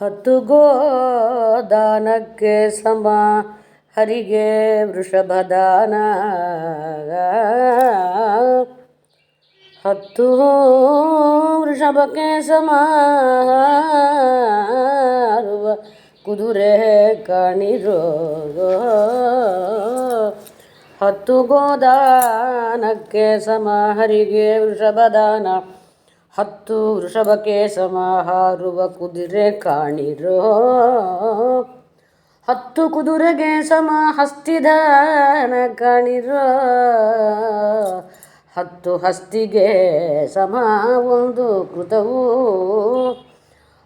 10 ಗೋದಾನಕ್ಕೆ ಸಮ ಹರಿಗೆ ವೃಷಭದಾನ. 10 ವೃಷಭಕ್ಕೆ ಸಮ ಹಾರುವ ಕುದುರೆ ಕಾಣಿರೋ. 10 ಗೋದಾನಕ್ಕೆ ಸಮ ಹರಿಗೆ ವೃಷಭದಾನ. 10 ವೃಷಭಕ್ಕೆ ಸಮ ಹಾರುವ ಕುದುರೆ ಕಾಣಿರೋ. 10 ಕುದುರೆಗೆ ಸಮ ಹಸ್ತಿದಾನ ಕಾಣಿರೋ. 10 ಹಸ್ತಿಗೆ ಸಮ ಒಂದು ಕೃತವು.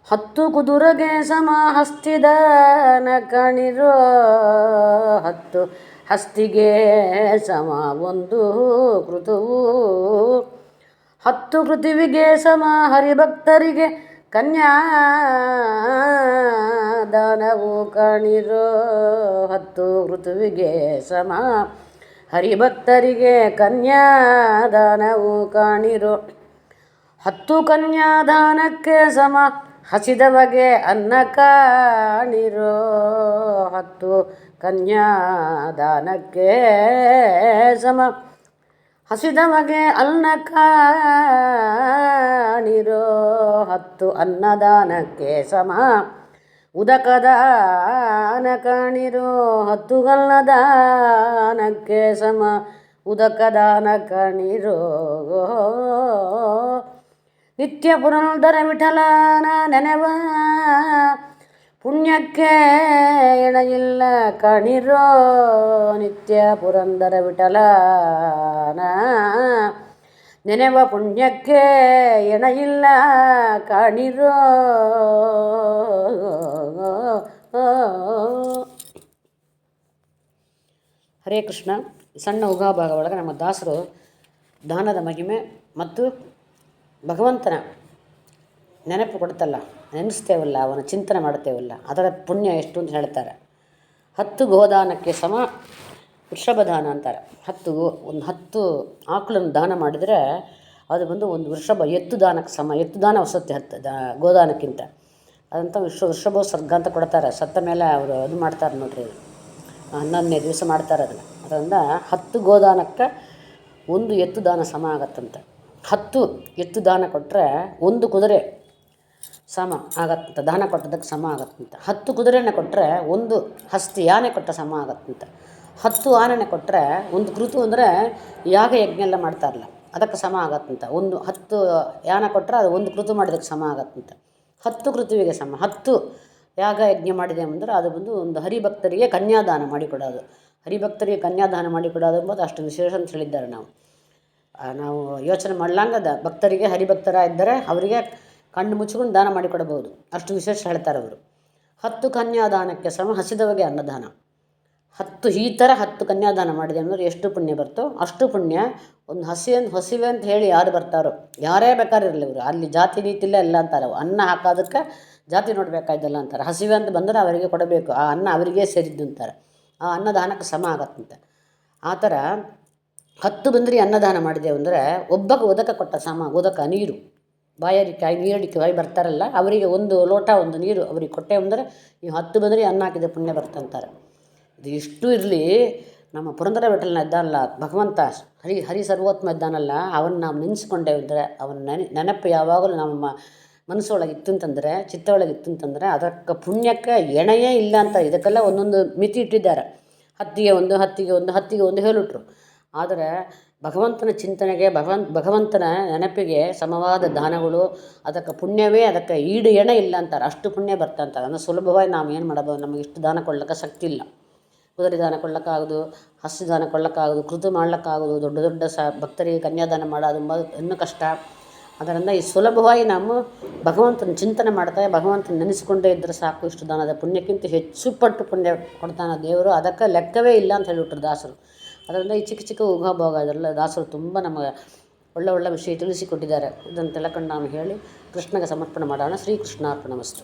10 ಕುದುರೆಗೆ ಸಮ ಹಸ್ತಿದಾನ ಕಾಣಿರೋ. 10 ಹಸ್ತಿಗೆ ಸಮ ಒಂದು ಕೃತವು. 10 ಪೃಥ್ವಿಗೆ ಸಮ ಹರಿಭಕ್ತರಿಗೆ ಕನ್ಯಾದಾನವು ಕಾಣಿರೋ. 10 ಪೃಥ್ವಿಗೆ ಸಮ ಹರಿಭಕ್ತರಿಗೆ ಕನ್ಯಾದಾನವು ಕಾಣಿರೋ. 10 ಕನ್ಯಾದಾನಕ್ಕೆ ಸಮ ಹಸಿದವಗೆ ಅನ್ನ ಕಾಣಿರೋ. 10 ಕನ್ಯಾದಾನಕ್ಕೆ ಸಮ ಹಸಿದವಗೆ ಅನ್ನ ಕಾಣಿರೋ. 10 ಅನ್ನದಾನಕ್ಕೆ ಸಮ ಉದಕದಾನ ಕಾಣಿರೋ. 10 ಅನ್ನದಾನಕ್ಕೆ ಸಮ ಉದಕದಾನ ಕಾಣಿರೋ. ನಿತ್ಯ ಪುರಂದರ ವಿಠಲನ ನೆನೆವ ಪುಣ್ಯಕ್ಕೆ ಎಣೆಯಿಲ್ಲ ಕಾಣಿರೋ. ನಿತ್ಯ ಪುರಂದರ ವಿಠಲನ ನೆನೆವ ಪುಣ್ಯಕ್ಕೆ ಎಣೆಯಿಲ್ಲ ಕಾಣಿರೋ. ಹರೇ ಕೃಷ್ಣ. ಸಣ್ಣ ಉಗಾಭಾಗ ಒಳಗೆ ನಮ್ಮ ದಾಸರು ದಾನದ ಮಹಿಮೆ ಮತ್ತು ಭಗವಂತನ ನೆನಪು ಕೊಡ್ತಲ್ಲ, ನೆನೆಸ್ತೇವಲ್ಲ, ಅವನ ಚಿಂತನೆ ಮಾಡ್ತೇವಲ್ಲ, ಅದರ ಪುಣ್ಯ ಎಷ್ಟು ಅಂತ ಹೇಳ್ತಾರೆ. 10 ಗೋದಾನಕ್ಕೆ ಸಮ ವೃಷಭದಾನ ಅಂತಾರೆ. 10 ಆಕಳನ್ನು ದಾನ ಮಾಡಿದರೆ ಅದು ಬಂದು ಒಂದು ವೃಷಭ ಎತ್ತು ದಾನಕ್ಕೆ ಸಮ. ಎತ್ತು ದಾನ ವಸತ್ತೆ 10 ಗೋದಾನಕ್ಕಿಂತ. ಅದಂತ ವೃಷಭೋತ್ಸರ್ಗ ಅಂತ ಕೊಡ್ತಾರೆ. ಸತ್ತ ಮೇಲೆ ಅವರು ಅದು ಮಾಡ್ತಾರೆ ನೋಡ್ರಿ, 11ನೇ ದಿವಸ ಮಾಡ್ತಾರೆ ಅದನ್ನು. ಅದರಿಂದ 10 ಗೋದಾನಕ್ಕೆ ಒಂದು ಎತ್ತು ದಾನ ಸಮ ಆಗತ್ತಂತೆ. 10 ಎತ್ತು ದಾನ ಕೊಟ್ಟರೆ ಒಂದು ಕುದುರೆ ಸಮ ಆಗತ್ತಂತೆ, ದಾನ ಕೊಟ್ಟದಕ್ಕೆ ಸಮ ಆಗತ್ತಂತೆ. 10 ಕುದುರೆನ ಕೊಟ್ಟರೆ ಒಂದು ಹಸ್ತಿ ಆನೆ ಕೊಟ್ಟ ಸಮ ಆಗತ್ತಂತೆ. 10 ಆನೆನೆ ಕೊಟ್ಟರೆ ಒಂದು ಕೃತು ಅಂದರೆ ಯಾಗ ಯಜ್ಞ ಎಲ್ಲ ಮಾಡ್ತಾರಲ್ಲ ಅದಕ್ಕೆ ಸಮ ಆಗತ್ತಂತೆ. 10 ಯಾನ ಕೊಟ್ಟರೆ ಅದು ಒಂದು ಕೃತು ಮಾಡಿದಕ್ಕೆ ಸಮ ಆಗತ್ತಂತೆ. 10 ಕೃತುವಿಗೆ ಸಮ. 10 ಯಾಗ ಯಜ್ಞ ಮಾಡಿದೆ ಅಂದರೆ ಅದು ಬಂದು ಒಂದು ಹರಿಭಕ್ತರಿಗೆ ಕನ್ಯಾದಾನ ಮಾಡಿಕೊಡೋದು. ಹರಿಭಕ್ತರಿಗೆ ಕನ್ಯಾದಾನ ಮಾಡಿಕೊಡೋದು ಎಂಬುದು ಅಷ್ಟು ವಿಶೇಷ ಅಂತ ಹೇಳಿದ್ದಾರೆ. ನಾವು ಯೋಚನೆ ಮಾಡ್ಲಾಂಗದ ಭಕ್ತರಿಗೆ ಹರಿಭಕ್ತರ ಇದ್ದರೆ ಅವರಿಗೆ ಕಣ್ಣು ಮುಚ್ಕೊಂಡು ದಾನ ಮಾಡಿಕೊಡಬಹುದು, ಅಷ್ಟು ವಿಶೇಷ ಹೇಳ್ತಾರೆ ಅವರು. 10 ಕನ್ಯಾದಾನಕ್ಕೆ ಸಮ ಹಸಿದವಗೆ ಅನ್ನದಾನ. 10 ಈ ಥರ 10 ಕನ್ಯಾದಾನ ಮಾಡಿದೆ ಅಂದರೆ ಎಷ್ಟು ಪುಣ್ಯ ಬರ್ತೋ ಅಷ್ಟು ಪುಣ್ಯ. ಒಂದು ಹಸಿವೆ ಅಂತ ಹೇಳಿ ಯಾರು ಬರ್ತಾರೋ, ಯಾರೇ ಬೇಕಾರಿರಲಿ ಇವರು, ಅಲ್ಲಿ ಜಾತಿ ನೀತಿಲ್ಲ ಎಲ್ಲ ಅಂತಾರೆ. ಅನ್ನ ಹಾಕೋದಕ್ಕೆ ಜಾತಿ ನೋಡಬೇಕಾಯ್ತಲ್ಲ ಅಂತಾರೆ. ಹಸಿವೆ ಅಂತ ಬಂದರೆ ಅವರಿಗೆ ಕೊಡಬೇಕು, ಆ ಅನ್ನ ಅವರಿಗೆ ಸೇರಿದ್ದು ಅಂತಾರೆ. ಆ ಅನ್ನದಾನಕ್ಕೆ ಸಮ ಆಗತ್ತಂತೆ. ಆ ಥರ 10 ಬಂದ್ರಿ ಅನ್ನದಾನ ಮಾಡಿದೆವು ಅಂದರೆ ಒಬ್ಬಗೆ ಉದಕ ಕೊಟ್ಟ ಸಮ. ಉದಕ ನೀರು, ಬಾಯಾರಿಕೆ ನೀರಡಿಕೆ ಬಾಯಿ ಬರ್ತಾರಲ್ಲ ಅವರಿಗೆ ಒಂದು ಲೋಟ ಒಂದು ನೀರು ಅವರಿಗೆ ಕೊಟ್ಟೆ ಅಂದರೆ ಈ 10 ಬಂದ್ರಿ ಅನ್ನ ಹಾಕಿದ ಪುಣ್ಯ ಬರ್ತಂತಾರೆ. ಇದು ಇಷ್ಟು ಇರಲಿ, ನಮ್ಮ ಪುರಂದರ ವಿಠಲನ ಇದ್ದಾನಲ್ಲ ಭಗವಂತ, ಹರಿ ಸರ್ವೋತ್ಮ ಇದ್ದಾನಲ್ಲ, ಅವನ್ನ ನಾವು ನೆನೆಸ್ಕೊಂಡೇವು ಅಂದರೆ ಅವನ ನೆನಪು ಯಾವಾಗಲೂ ನಮ್ಮ ಮನಸ್ಸೊಳಗೆ ಇತ್ತಂತಂದರೆ, ಚಿತ್ತೊಳಗೆ ಇತ್ತಂತಂದರೆ ಅದಕ್ಕೆ ಪುಣ್ಯಕ್ಕೆ ಎಣೆಯೇ ಇಲ್ಲ ಅಂತ. ಇದಕ್ಕೆಲ್ಲ ಒಂದೊಂದು ಮಿತಿ ಇಟ್ಟಿದ್ದಾರೆ. 10ಗೆ ಒಂದು ಹೇಳಿಟ್ರು. ಆದರೆ ಭಗವಂತನ ಚಿಂತನೆಗೆ ಭಗವಂತನ ನೆನಪಿಗೆ ಸಮವಾದ ದಾನಗಳು, ಅದಕ್ಕೆ ಪುಣ್ಯವೇ ಅದಕ್ಕೆ ಈಡು ಎಣೆ ಇಲ್ಲ ಅಂತಾರೆ. ಅಷ್ಟು ಪುಣ್ಯ ಬರ್ತಂತಾರೆ. ಅಂದರೆ ಸುಲಭವಾಗಿ ನಾವು ಏನು ಮಾಡಬಹುದು, ನಮಗೆ ಇಷ್ಟು ದಾನ ಕೊಡ್ಲಿಕ್ಕೆ ಶಕ್ತಿ ಇಲ್ಲ. ಕುದುರೆ ದಾನ ಕೊಡ್ಲಿಕ್ಕಾಗೋದು, ಹಸ್ತಿ ದಾನ ಕೊಡ್ಲಿಕ್ಕಾಗೋದು, ಕೃತು ಮಾಡ್ಲಿಕ್ಕಾಗೋದು, ದೊಡ್ಡ ದೊಡ್ಡ ಭಕ್ತರಿಗೆ ಕನ್ಯಾದಾನ ಮಾಡೋದು ಇನ್ನೂ ಕಷ್ಟ. ಅದರಿಂದ ಈ ಸುಲಭವಾಗಿ ನಾವು ಭಗವಂತನ ಚಿಂತನೆ ಮಾಡ್ತಾ ಭಗವಂತನ ನೆನೆಸ್ಕೊಂಡೇ ಇದ್ದರೆ ಸಾಕು. ಇಷ್ಟು ದಾನದ ಪುಣ್ಯಕ್ಕಿಂತ ಹೆಚ್ಚು ಪಟ್ಟು ಪುಣ್ಯ ಕೊಡ್ತಾನೆ ದೇವರು. ಅದಕ್ಕೆ ಲೆಕ್ಕವೇ ಇಲ್ಲ ಅಂತ ಹೇಳಿಬಿಟ್ರು ದಾಸರು. ಅದರಿಂದ ಈ ಚಿಕ್ಕ ಚಿಕ್ಕ ಉಗಾಭೋಗ ಅದೆಲ್ಲ ದಾಸರು ತುಂಬ ನಮಗೆ ಒಳ್ಳೆ ವಿಷಯ ತಿಳಿಸಿಕೊಟ್ಟಿದ್ದಾರೆ. ಇದನ್ನು ತಿಳ್ಕೊಂಡು ನಾನು ಹೇಳಿ ಕೃಷ್ಣಗೆ ಸಮರ್ಪಣೆ ಮಾಡೋಣ. ಶ್ರೀಕೃಷ್ಣಾರ್ಪಣಮಸ್ತು.